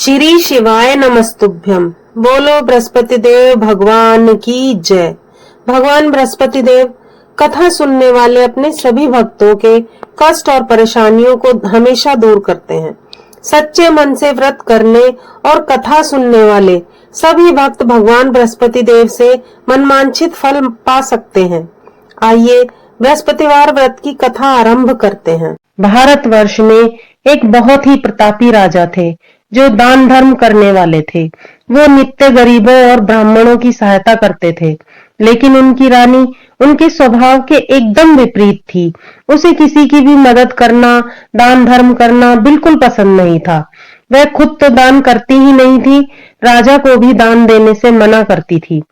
श्री शिवाय नमस्तुभ्यम। बोलो बृहस्पति देव भगवान की जय। भगवान बृहस्पति देव कथा सुनने वाले अपने सभी भक्तों के कष्ट और परेशानियों को हमेशा दूर करते हैं। सच्चे मन से व्रत करने और कथा सुनने वाले सभी भक्त भगवान बृहस्पति देव से मनमांछित फल पा सकते हैं। आइए बृहस्पतिवार व्रत की कथा आरंभ करते हैं। भारतवर्ष में एक बहुत ही प्रतापी राजा थे जो दान धर्म करने वाले थे। वो नित्य गरीबों और ब्राह्मणों की सहायता करते थे, लेकिन उनकी रानी उनके स्वभाव के एकदम विपरीत थी। उसे किसी की भी मदद करना, दान धर्म करना बिल्कुल पसंद नहीं था। वह खुद तो दान करती ही नहीं थी, राजा को भी दान देने से मना करती थी।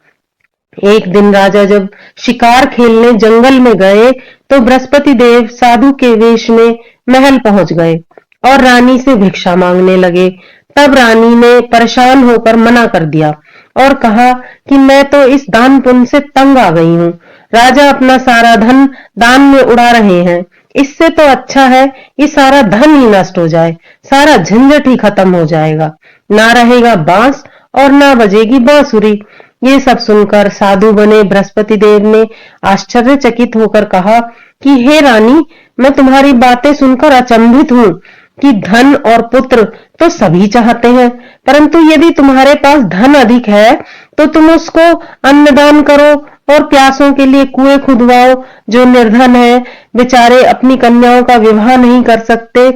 एक दिन राजा जब शिकार खेलने जंगल में गए तो बृहस्पति देव साधु के वेश में महल पहुंच गए और रानी से भिक्षा मांगने लगे। तब रानी ने परेशान होकर मना कर दिया और कहा कि मैं तो इस दान पुण्य से तंग आ गई हूँ। राजा अपना सारा धन दान में उड़ा रहे हैं। इससे तो अच्छा है ये सारा धन ही नष्ट हो जाए, सारा झंझट ही खत्म हो जाएगा। ना रहेगा बांस और ना बजेगी बांसुरी। ये सब सुनकर साधु बने बृहस्पति देव ने आश्चर्यचकित होकर कहा कि हे रानी, मैं तुम्हारी बातें सुनकर अचंभित हूँ कि धन और पुत्र तो सभी चाहते हैं, परंतु यदि तुम्हारे पास धन अधिक है तो तुम उसको अन्नदान करो और प्यासों के लिए कुएं खुदवाओ। जो निर्धन है बेचारे अपनी कन्याओं का विवाह नहीं कर सकते,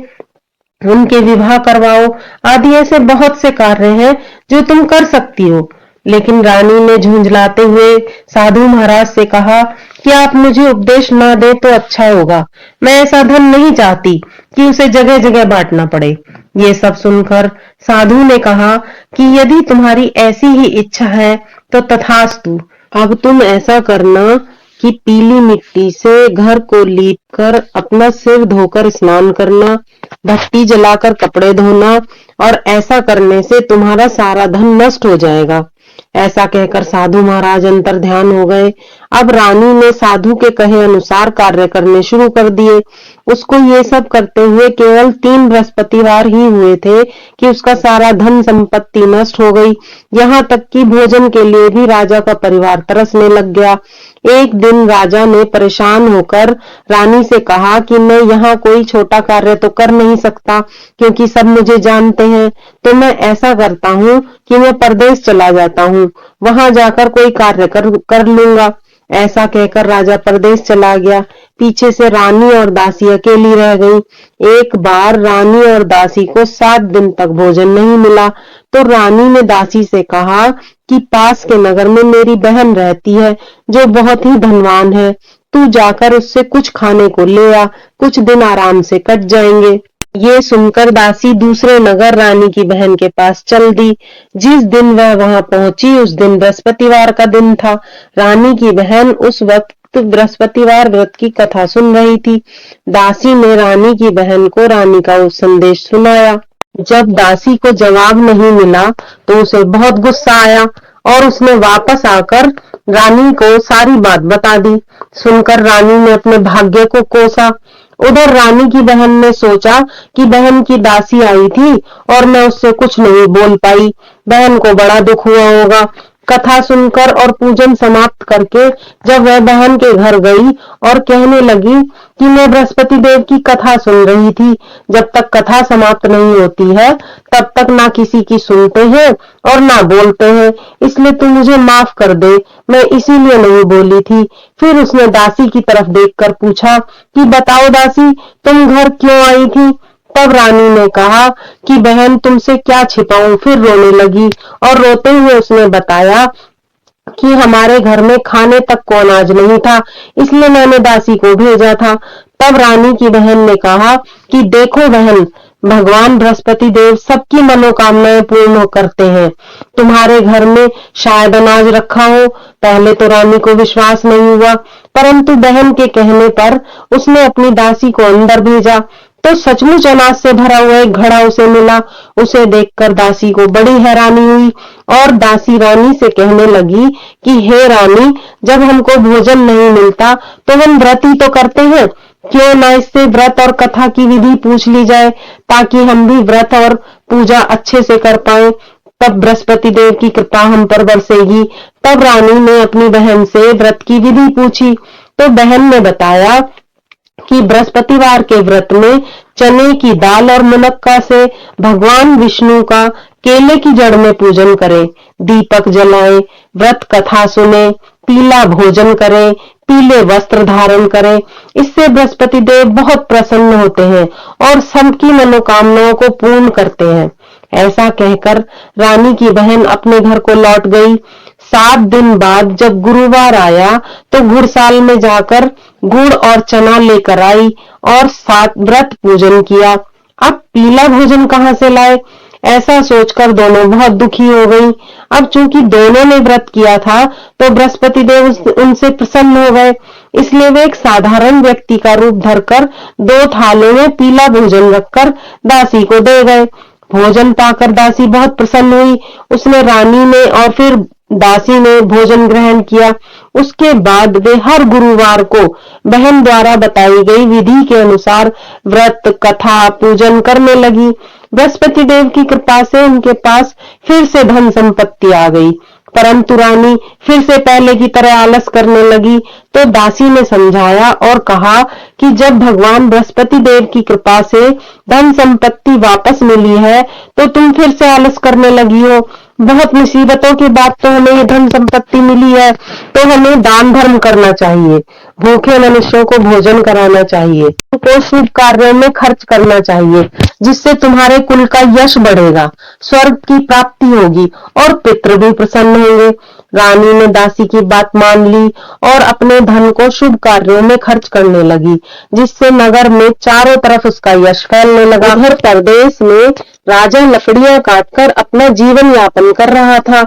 उनके विवाह करवाओ। आदि ऐसे बहुत से कार्य हैं जो तुम कर सकती हो। लेकिन रानी ने झुंझलाते हुए साधु महाराज से कहा कि आप मुझे उपदेश न दे तो अच्छा होगा। मैं ऐसा धन नहीं चाहती कि उसे जगह जगह बांटना पड़े। ये सब सुनकर साधु ने कहा कि यदि तुम्हारी ऐसी ही इच्छा है तो तथास्तु। अब तुम ऐसा करना कि पीली मिट्टी से घर को लीपकर अपना सिर धोकर स्नान करना, भट्टी जलाकर कपड़े धोना, और ऐसा करने से तुम्हारा सारा धन नष्ट हो जाएगा। ऐसा कहकर साधु महाराज अंतर ध्यान हो गए। अब रानी ने साधु के कहे अनुसार कार्य करने शुरू कर दिए। उसको ये सब करते हुए केवल 3 बृहस्पतिवार ही हुए थे कि उसका सारा धन संपत्ति नष्ट हो गई। यहाँ तक कि भोजन के लिए भी राजा का परिवार तरसने लग गया। एक दिन राजा ने परेशान होकर रानी से कहा कि मैं यहाँ कोई छोटा कार्य तो कर नहीं सकता क्योंकि सब मुझे जानते हैं, तो मैं ऐसा करता हूँ कि मैं परदेश चला जाता हूँ, वहां जाकर कोई कार्य कर लूंगा। ऐसा कहकर राजा परदेश चला गया। पीछे से रानी और दासी अकेली रह गई। एक बार रानी और दासी को 7 दिन तक भोजन नहीं मिला तो रानी ने दासी से कहा कि पास के नगर में मेरी बहन रहती है जो बहुत ही धनवान है, तू जाकर उससे कुछ खाने को ले आ, कुछ दिन आराम से कट जाएंगे। ये सुनकर दासी दूसरे नगर रानी की बहन के पास चल दी। जिस दिन वह वहां पहुंची उस दिन बृहस्पतिवार का दिन था। रानी की बहन उस वक्त बृहस्पतिवार व्रत की कथा सुन रही थी। दासी ने रानी की बहन को रानी का उस संदेश सुनाया। जब दासी को जवाब नहीं मिला तो उसे बहुत गुस्सा आया और उसने वापस आकर रानी को सारी बात बता दी। सुनकर रानी ने अपने भाग्य को कोसा। उधर रानी की बहन ने सोचा कि बहन की दासी आई थी और मैं उससे कुछ नहीं बोल पाई, बहन को बड़ा दुख हुआ होगा। कथा सुनकर और पूजन समाप्त करके जब वह बहन के घर गई और कहने लगी कि मैं बृहस्पति देव की कथा सुन रही थी, जब तक कथा समाप्त नहीं होती है तब तक ना किसी की सुनते हैं और ना बोलते हैं, इसलिए तू मुझे माफ कर दे, मैं इसीलिए नहीं बोली थी। फिर उसने दासी की तरफ देखकर पूछा कि बताओ दासी, तुम घर क्यों आई थी? तब रानी ने कहा कि बहन तुमसे क्या छिपाऊं। फिर रोने लगी और रोते हुए उसने बताया कि हमारे घर में खाने तक को अनाज नहीं था, इसलिए मैंने दासी को भेजा था। तब रानी की बहन ने कहा कि देखो बहन, भगवान बृहस्पति देव सबकी मनोकामनाएं पूर्ण करते हैं। तुम्हारे घर में शायद अनाज रखा हो। पहले तो रानी को विश्वास नहीं हुआ, परंतु बहन के कहने पर उसने अपनी दासी को अंदर भेजा तो सचमुच अनाज से भरा हुआ एक घड़ा उसे मिला। उसे देखकर दासी को बड़ी हैरानी हुई और दासी रानी से कहने लगी कि हे रानी, जब हमको भोजन नहीं मिलता तो हम व्रत ही तो करते हैं, क्यों न इससे व्रत और कथा की विधि पूछ ली जाए, ताकि हम भी व्रत और पूजा अच्छे से कर पाए। तब बृहस्पति देव की कृपा हम पर बरसेगी। तब रानी ने अपनी बहन से व्रत की विधि पूछी, तो बहन ने बताया कि बृहस्पतिवार के व्रत में चने की दाल और मुनक्का से भगवान विष्णु का केले की जड़ में पूजन करें, दीपक जलाएं, व्रत कथा सुने, पीला भोजन करें, पीले वस्त्र धारण करें। इससे बृहस्पति देव बहुत प्रसन्न होते हैं और सबकी मनोकामनाओं को पूर्ण करते हैं। ऐसा कहकर रानी की बहन अपने घर को लौट गई। 7 दिन बाद जब गुरुवार आया तो घुड़साल में जाकर गुड़ और चना लेकर आई और साथ व्रत पूजन किया। अब पीला भोजन कहां से लाए, ऐसा सोचकर दोनों बहुत दुखी हो गई। अब चूंकि दोनों ने व्रत किया था तो बृहस्पति देव उनसे प्रसन्न हो गए, इसलिए वे एक साधारण व्यक्ति का रूप धरकर 2 थालों में पीला भोजन रखकर दासी को दे गए। भोजन पाकर दासी बहुत प्रसन्न हुई। उसने रानी ने और फिर दासी ने भोजन ग्रहण किया। उसके बाद वे हर गुरुवार को बहन द्वारा बताई गई विधि के अनुसार व्रत कथा पूजन करने लगी। बृहस्पति देव की कृपा से उनके पास फिर से धन संपत्ति आ गई, परंतु रानी फिर से पहले की तरह आलस करने लगी। तो दासी ने समझाया और कहा कि जब भगवान बृहस्पति देव की कृपा से धन संपत्ति वापस मिली है तो तुम फिर से आलस करने लगी हो। बहुत मुसीबतों के बाद तो हमें ये धन संपत्ति मिली है, तो हमें दान धर्म करना चाहिए, भूखे मनुष्यों को भोजन कराना चाहिए, उनको शुभ कार्यों में खर्च करना चाहिए, जिससे तुम्हारे कुल का यश बढ़ेगा, स्वर्ग की प्राप्ति होगी और पितृ भी प्रसन्न होंगे। रानी ने दासी की बात मान ली और अपने धन को शुभ कार्यों में खर्च करने लगी, जिससे नगर में चारों तरफ उसका यश फैलने लगा। उधर प्रदेश में राजा लकड़ियां काटकर अपना जीवन यापन कर रहा था।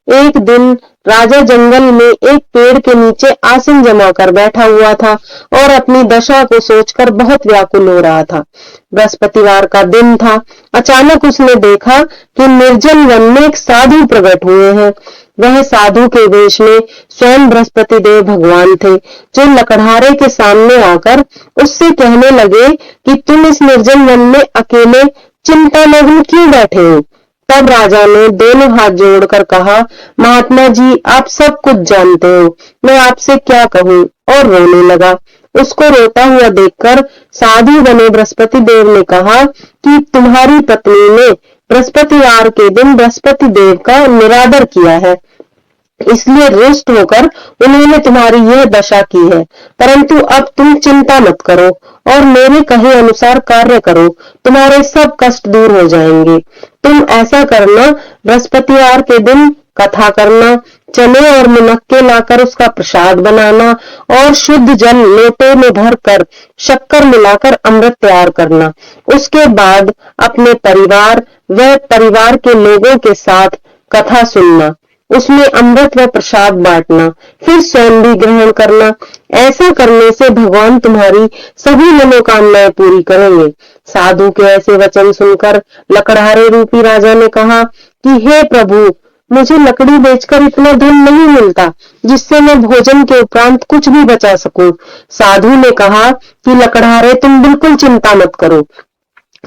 एक दिन राजा जंगल में एक पेड़ के नीचे आसन जमा कर बैठा हुआ था और अपनी दशा को सोचकर बहुत व्याकुल हो रहा था। बृहस्पतिवार का दिन था। अचानक उसने देखा कि निर्जन वन में एक साधु प्रकट हुए हैं। वह साधु के वेश में स्वयं बृहस्पति देव भगवान थे, जो लकड़हारे के सामने आकर उससे कहने लगे कि तुम इस निर्जन वन में अकेले चिंतामग्न क्यों बैठे हो। तब राजा ने दोनों हाथ जोड़कर कहा, महात्मा जी आप सब कुछ जानते हो, मैं आपसे क्या कहूँ, और रोने लगा। उसको रोता हुआ देखकर साधु बने बृहस्पति देव ने कहा कि तुम्हारी पत्नी ने बृहस्पतिवार के दिन बृहस्पति देव का निरादर किया है, इसलिए रुष्ट होकर उन्होंने तुम्हारी यह दशा की है। परंतु अब तुम चिंता मत करो और मेरे कहे अनुसार कार्य करो, तुम्हारे सब कष्ट दूर हो जाएंगे। तुम ऐसा करना, बृहस्पतिवार के दिन कथा करना, चने और मुनक्के लाकर उसका प्रसाद बनाना और शुद्ध जल लोटे में भरकर शक्कर मिलाकर अमृत तैयार करना। उसके बाद अपने परिवार व परिवार के लोगों के साथ कथा सुनना, उसमें अमृत व प्रसाद बांटना, फिर स्वयं भी ग्रहण करना। ऐसा करने से भगवान तुम्हारी सभी मनोकामनाएं पूरी करेंगे। साधु के ऐसे वचन सुनकर लकड़हारे रूपी राजा ने कहा कि हे प्रभु, मुझे लकड़ी बेचकर इतना धन नहीं मिलता जिससे मैं भोजन के उपरांत कुछ भी बचा सकूं। साधु ने कहा कि लकड़हारे तुम बिल्कुल चिंता मत करो,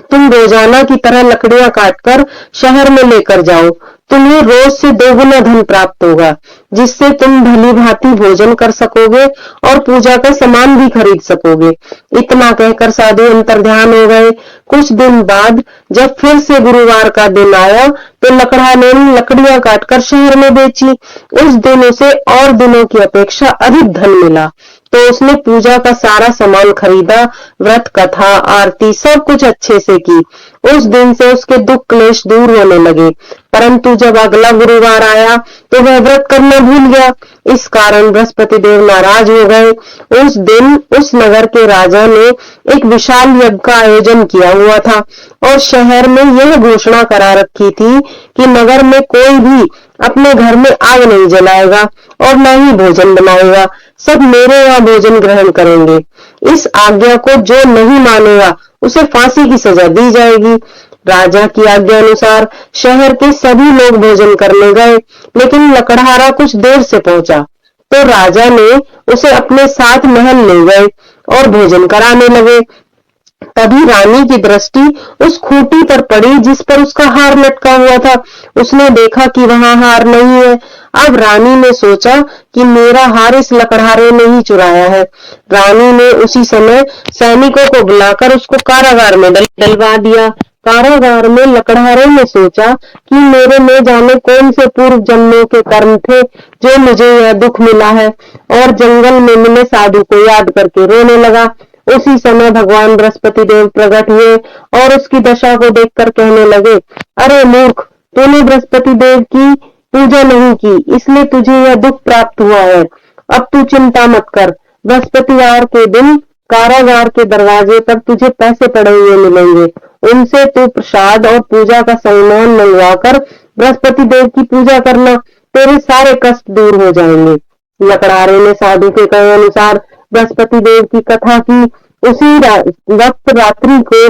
तुम रोजाना की तरह लकड़ियां काटकर शहर में लेकर जाओ, तुम्हें रोज से 2 गुना धन प्राप्त होगा, जिससे तुम भली भांति भोजन कर सकोगे और पूजा का सामान भी खरीद सकोगे। इतना कहकर साधु अंतर्ध्यान हो गए। कुछ दिन बाद जब फिर से गुरुवार का दिन आया तो लकड़हारे ने लकड़ियां काटकर शहर में बेची। उस दिन उसे और दिनों की अपेक्षा अधिक धन मिला, तो उसने पूजा का सारा सामान खरीदा, व्रत कथा आरती सब कुछ अच्छे से की। उस दिन से उसके दुख क्लेश दूर होने लगे। परंतु जब अगला गुरुवार आया तो वह व्रत करना भूल गया। इस कारण बृहस्पति देव नाराज हो गए। उस दिन उस नगर के राजा ने एक विशाल यज्ञ का आयोजन किया हुआ था और शहर में यह घोषणा करा रखी थी कि नगर में कोई भी अपने घर में आग नहीं जलाएगा और न ही भोजन बनाएगा, सब मेरे यहाँ भोजन ग्रहण करेंगे। इस आज्ञा को जो नहीं मानेगा उसे फांसी की सजा दी जाएगी। राजा की आज्ञा अनुसार शहर के सभी लोग भोजन करने गए, लेकिन लकड़हारा कुछ देर से पहुंचा, तो राजा ने उसे अपने साथ महल ले गए और भोजन कराने लगे। तभी रानी की दृष्टि उस खूंटी पर पड़ी जिस पर उसका हार लटका हुआ था। उसने देखा कि वहां हार नहीं है। अब रानी ने सोचा कि मेरा हार इस लकड़हारे ने ही चुराया है। रानी ने उसी समय सैनिकों को बुलाकर उसको कारागार में डलवा दिया। कारागार में लकड़हारे ने सोचा कि मेरे में जाने कौन से पूर्व जन्मों के कर्म थे जो मुझे यह दुख मिला है, और जंगल में मिले साधु को याद करके रोने लगा। उसी समय भगवान बृहस्पति देव प्रकट हुए और उसकी दशा को देखकर कहने लगे, अरे मूर्ख, तूने बृहस्पति देव की पूजा नहीं की, इसलिए तुझे यह दुख प्राप्त हुआ है। अब तू चिंता मत कर, बृहस्पतिवार के दिन कारागार के दरवाजे पर तुझे पैसे पड़े हुए मिलेंगे। उनसे तू प्रसाद और पूजा का सामान मंगवाकर बृहस्पति देव की पूजा करना, तेरे सारे कष्ट दूर हो जाएंगे। लकड़हारे ने साधु के कहे अनुसार बृहस्पति देव की कथा की। उसी वक्त रात्रि को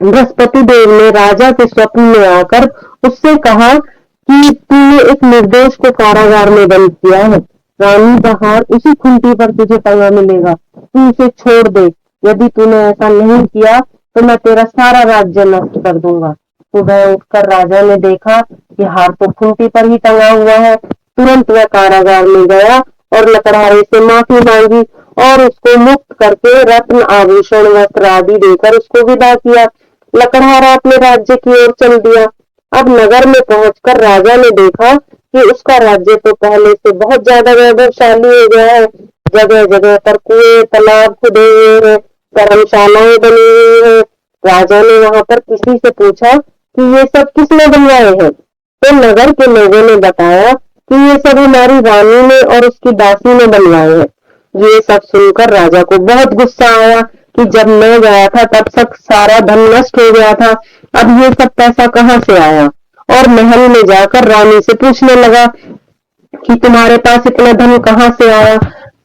बृहस्पति देव ने राजा के स्वप्न में आकर उससे कहा कि तूने एक निर्दोष को कारागार में बंद किया है। रानी का हार उसी खूंटी पर तुझे टंगा मिलेगा, तू उसे छोड़ दे। यदि तूने ऐसा नहीं किया तो मैं तेरा सारा राज्य नष्ट कर दूंगा। सुबह उठकर राजा ने देखा कि हार तो खूंटी पर ही टंगा हुआ है। तुरंत वह कारागार में गया और लकड़हारे से माफी मांगी और उसको मुक्त करके रत्न आभूषण वस्त्र आदि देकर उसको विदा किया। लकड़हारा अपने राज्य की ओर चल दिया। अब नगर में पहुंचकर राजा ने देखा कि उसका राज्य तो पहले से बहुत ज्यादा वैभवशाली हो गया है। जगह जगह पर कुएं तालाब खुदे हुए हैं, धर्मशालाएं बनी हुई है। राजा ने वहां पर किसी से पूछा कि ये सब किसने बनवाए हैं, तो नगर के लोगों ने बताया कि ये सब हमारी रानी ने और उसकी दासी ने बनवाए हैं। ये सब सुनकर राजा को बहुत गुस्सा आया कि जब मैं गया था तब तक सारा धन नष्ट हो गया था, अब ये सब पैसा कहाँ से आया। और महल में जाकर रानी से पूछने लगा कि तुम्हारे पास इतना धन कहाँ से आया।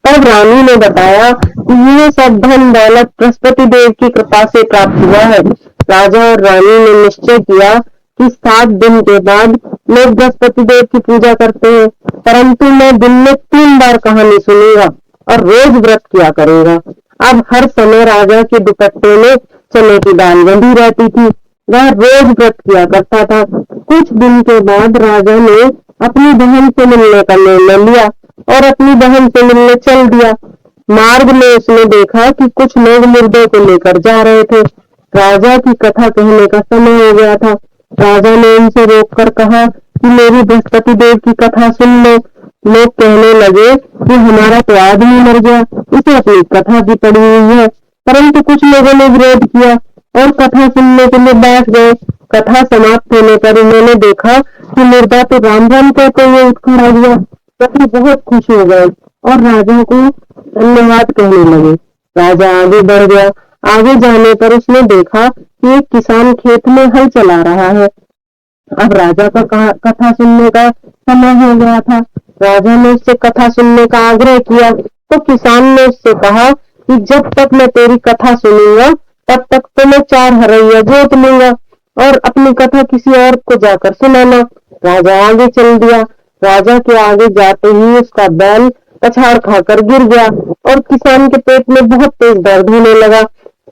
तब रानी ने बताया कि ये सब धन दौलत बृहस्पति देव की कृपा से प्राप्त हुआ है। राजा और रानी ने निश्चय किया कि 7 दिन के बाद लोग बृहस्पति देव की पूजा करते हैं, परंतु मैं दिन में 3 बार कहानी सुनूंगा और रोज व्रत किया करूंगा। अब हर समय राजा के दुपट्टे में चने की दाल बंधी रहती थी। वह रोज व्रत किया करता था। कुछ दिन के बाद राजा ने अपनी बहन से मिलने का निर्णय लिया और अपनी बहन से मिलने चल दिया। मार्ग में उसने देखा कि कुछ लोग मुर्दे को लेकर जा रहे थे। राजा की कथा कहने का समय हो गया था। राजा ने उनसे रोककर कहा कि मेरी बृहस्पति देव की कथा सुन लो। लोग कहने लगे कि हमारा तो आदमी मर गया, इसे अपनी कथा भी पड़ी हुई है। परंतु कुछ लोगों ने विरोध किया और कथा सुनने के लिए बैठ गए। कथा समाप्त होने पर उन्होंने देखा कि मुर्दा तो राम राम कहते हुए उठ खड़ा हुआ। सभी बहुत खुश हो गए और राजा को धन्यवाद कहने लगे। राजा आगे बढ़ गया। आगे जाने पर उसने देखा कि एक किसान खेत में हल चला रहा है। अब राजा का कथा सुनने का समय हो गया था। राजा ने उससे कथा सुनने का आग्रह किया तो किसान ने उससे कहा कि जब तक मैं तेरी कथा सुनूंगा तब तक तो मैं 4 हरैया जोत लूंगा और अपनी कथा किसी और को जाकर सुनाना। राजा आगे चल दिया। राजा के आगे जाते ही उसका बैल पछाड़ खाकर गिर गया और किसान के पेट में बहुत तेज दर्द होने लगा।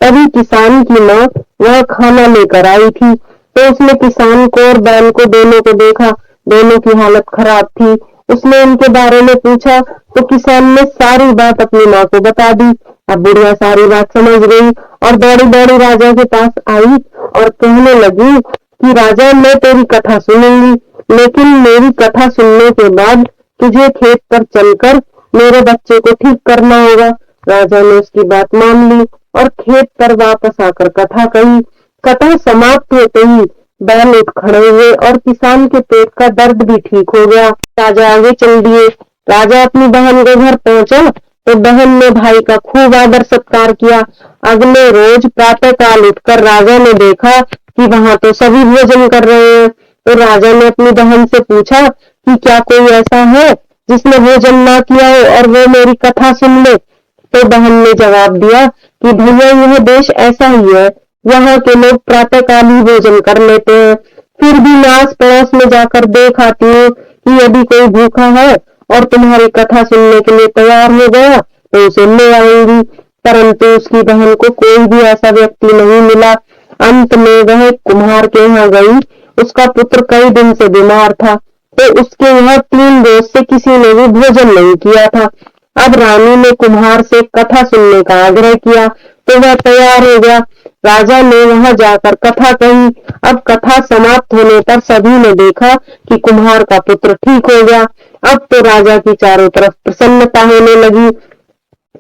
तभी किसान की माँ वह खाना लेकर आई थी, तो उसने किसान को और बैल को दोनों को देखा। दोनों की हालत खराब थी। उसने उनके बारे में पूछा तो किसान ने सारी बात अपनी माँ को बता दी। अब बुढ़िया सारी बात समझ गई और दौड़ी दौड़ी राजा के पास आई और कहने लगी कि राजा, मैं तेरी कथा सुनूंगी, लेकिन मेरी कथा सुनने के बाद तुझे खेत पर चलकर मेरे बच्चे को ठीक करना होगा। राजा ने उसकी बात मान ली और खेत पर वापस आकर कथा कही। कथा समाप्त होते ही बैल उठ खड़े हुए और किसान के पेट का दर्द भी ठीक हो गया। राजा आगे चल दिए। राजा अपनी बहन के घर पहुंचा तो बहन ने भाई का खूब आदर सत्कार किया। अगले रोज प्रातः काल उठकर राजा ने देखा कि वहां तो सभी भोजन कर रहे हैं। तो राजा ने अपनी बहन से पूछा कि क्या कोई ऐसा है जिसने भोजन ना किया हो और वो मेरी कथा सुन ले। तो बहन ने जवाब दिया कि भैया, यह देश ऐसा ही है, यहाँ के लोग प्रातः काल ही भोजन कर लेते हैं। फिर भी मैं आस पड़ोस में जाकर देख आती हूँ कि यदि कोई भूखा है और तुम्हारी कथा सुनने के लिए तैयार हो गया तो उसे ले आऊंगी। परंतु उसकी बहन को कोई भी ऐसा व्यक्ति नहीं मिला। अंत में वह कुम्हार के यहाँ गई। उसका पुत्र कई दिन से बीमार था, तो उसके यहाँ 3 रोज से किसी ने भी भोजन नहीं किया था। अब रानी ने कुम्हार से कथा सुनने का आग्रह किया, तो वह तैयार हो गया। राजा ने वहां जाकर कथा कही। अब कथा समाप्त होने पर सभी ने देखा कि कुम्हार का पुत्र ठीक हो गया। अब तो राजा की चारों तरफ प्रसन्नता होने लगी।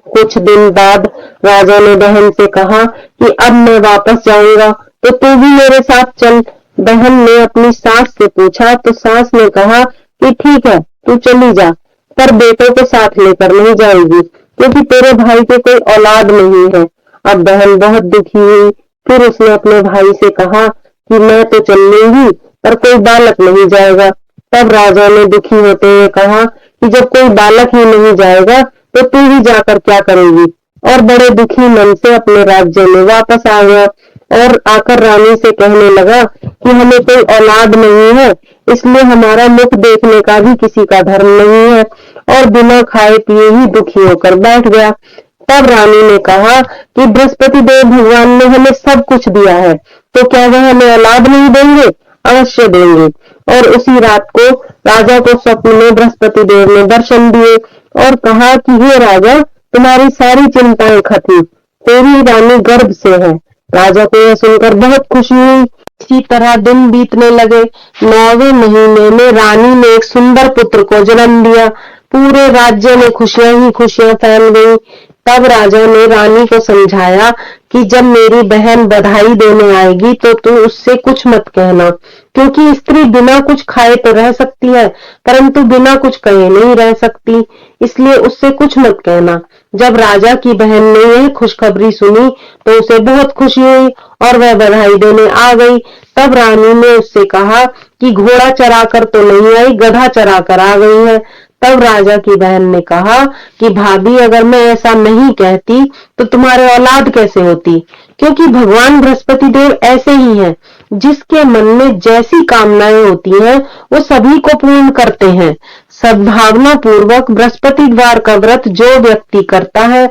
कुछ दिन बाद राजा ने बहन से कहा कि अब मैं वापस जाऊंगा, तो तू भी मेरे साथ चल। बहन ने अपनी सास से पूछा, तो सास ने कहा कि ठीक है, तू चली जा, पर बेटों को साथ लेकर नहीं जाएगी, क्योंकि तेरे भाई के कोई औलाद नहीं है। अब बहन बहुत दुखी हुई। फिर उसने अपने भाई से कहा कि मैं तो चल लूंगी, पर कोई बालक नहीं जाएगा। तब राजा ने दुखी होते हुए कहा कि जब कोई बालक ही नहीं जाएगा, तो तू ही जाकर क्या करेगी। और बड़े दुखी मन से अपने राज्य में वापस आ गया और आकर रानी से कहने लगा कि हमें कोई औलाद नहीं है, इसलिए हमारा मुख देखने का भी किसी का धर्म नहीं है, और बिना खाए पिए ही दुखी होकर बैठ गया। तब रानी ने कहा कि बृहस्पति देव भगवान ने हमें सब कुछ दिया है, तो क्या वह हमें औलाद नहीं देंगे? अवश्य देंगे। और उसी रात को राजा को स्वप्न में बृहस्पति देव ने दर्शन दिए और कहा कि हे राजा, तुम्हारी सारी चिंताएं खत्म, तेरी रानी गर्भ से है। राजा को यह सुनकर बहुत खुशी हुई। इसी तरह दिन बीतने लगे। 9वें महीने में रानी ने एक सुंदर पुत्र को जन्म दिया। पूरे राज्य में खुशियां ही खुशियां फैल गई। तब राजा ने रानी को समझाया कि जब मेरी बहन बधाई देने आएगी, तो तू उससे कुछ मत कहना, क्योंकि स्त्री बिना कुछ खाए तो रह सकती है, परंतु बिना कुछ कहे नहीं रह सकती, इसलिए उससे कुछ मत कहना। जब राजा की बहन ने यह खुशखबरी सुनी, तो उसे बहुत खुशी हुई और वह बधाई देने आ गई। तब रानी ने उससे कहा कि घोड़ा चराकर तो नहीं आई, गधा चराकर आ गई है। तब राजा की बहन ने कहा कि भाभी, अगर मैं ऐसा नहीं कहती तो तुम्हारे औलाद कैसे होती, क्योंकि भगवान बृहस्पति देव ऐसे ही हैं, जिसके मन में जैसी कामनाएं होती हैं वो सभी को पूर्ण करते हैं। सद्भावना पूर्वक बृहस्पति द्वार का व्रत जो व्यक्ति करता है,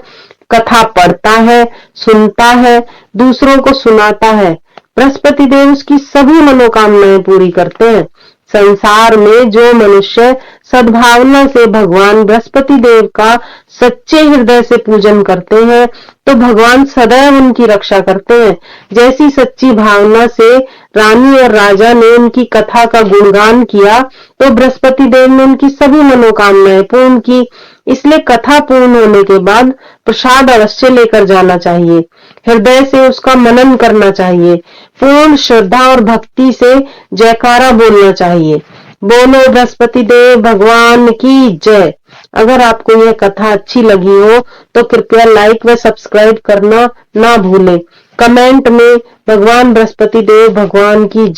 कथा पढ़ता है, सुनता है, दूसरों को सुनाता है, बृहस्पति देव उसकी सभी मनोकामनाएं पूरी करते हैं। संसार में जो मनुष्य सद्भावना से भगवान बृहस्पति देव का सच्चे हृदय से पूजन करते हैं, तो भगवान सदैव उनकी रक्षा करते हैं। जैसी सच्ची भावना से रानी और राजा ने उनकी कथा का गुणगान किया, तो बृहस्पति देव ने उनकी सभी मनोकामनाएं पूर्ण की। इसलिए कथा पूर्ण होने के बाद प्रसाद अवश्य लेकर जाना चाहिए, हृदय से उसका मनन करना चाहिए, पूर्ण श्रद्धा और भक्ति से जयकारा बोलना चाहिए। बोलो बृहस्पति देव भगवान की जय। अगर आपको यह कथा अच्छी लगी हो तो कृपया लाइक व सब्सक्राइब करना ना भूलें। कमेंट में भगवान बृहस्पति देव भगवान की जय